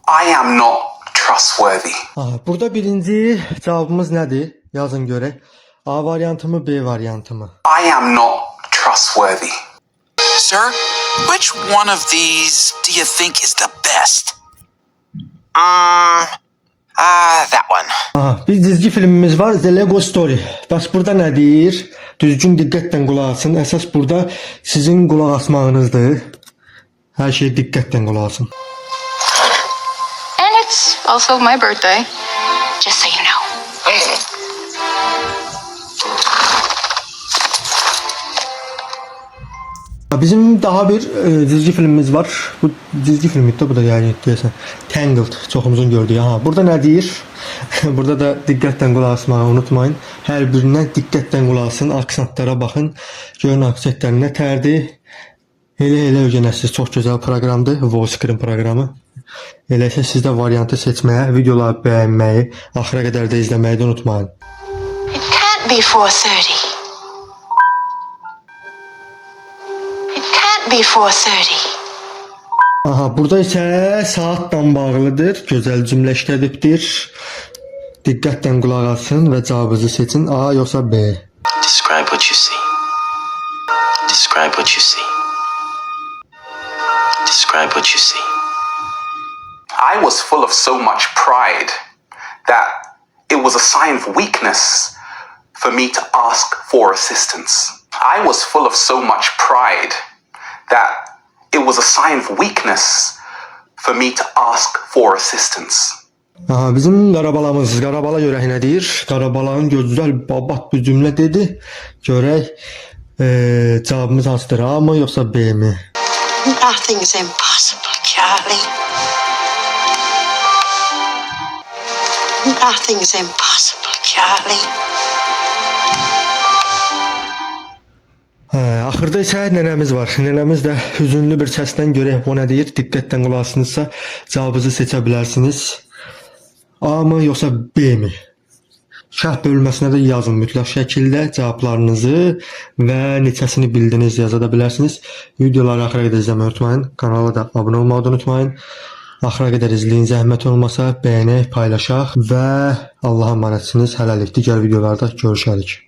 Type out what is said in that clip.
I am not trustworthy. Burada birinci cevabımız nədir? Yazın görək. A variantı mı, B variantı mı? I am not trustworthy. Sir, which one of these do you think is the best? That one. Bir dizgi filmimiz var, The Lego Story. Bəs burada nə deyir? Düzgün diqqətlə qulaq asın. Əsas burada sizin qulaq asmağınızdır. Hər şey diqqətlə qulaq asın. And it's also my birthday, just so you know. Bizim daha bir dizgi filmimiz var. Bu dizgi filmi de bu da yani deyəsən Tangled çoxumuzun gördüyü. Burada nə deyir? Burada da diqqətlə qulaq asmağı unutmayın. Hər birindən diqqətlə qulaq asın, aksentlərə baxın. Görün aksentlər nə tərdir. Elə öyrənəsiniz. Çox gözəl proqramdır. VoiceScreen proqramı. Elə isə siz də variantı seçməyə, videoları bəyənməyi, axıra qədər də izləməyi də unutmayın. It can't be 4:30. Be 4:30. Burada isə saatla bağlıdır. Gözəl cümlə işlədibdir. Diqqətlə qulaq asın və cavabınızı seçin. A yoxsa B. Describe what you see. Describe what you see. Describe what you see. I was full of so much pride that it was a sign of weakness for me to ask for assistance. I was full of so much pride that it was a sign of weakness for me to ask for assistance. Bizim Qarabalamız, Qarabala görək nə deyir? Qarabalanın gözəl babat bir cümlə dedi. Görək cavabımız hansıdır? A mı yoxsa B mi? Nothing's impossible, Charlie. Nothing's impossible, Charlie. Axırda isə nənəmiz var. Nənəmiz də hüzünlü bir səsdən görək o nə deyir. Diqqətlə qulaq asınızsa cavabınızı seçə bilərsiniz. A mı yoxsa B mi? Şərh bölməsinə də yazın mütləq şəkildə cavablarınızı və neçəsini bildiniz yaza da bilərsiniz. Videoları axıra qədər izləməyi unutmayın. Kanala da abunə olmağı unutmayın. Axıra qədər izləyin, zəhmət olmasa bəyənək, paylaşaq və Allah'a əmanətsiniz. Hələlik digər videolarda görüşərik.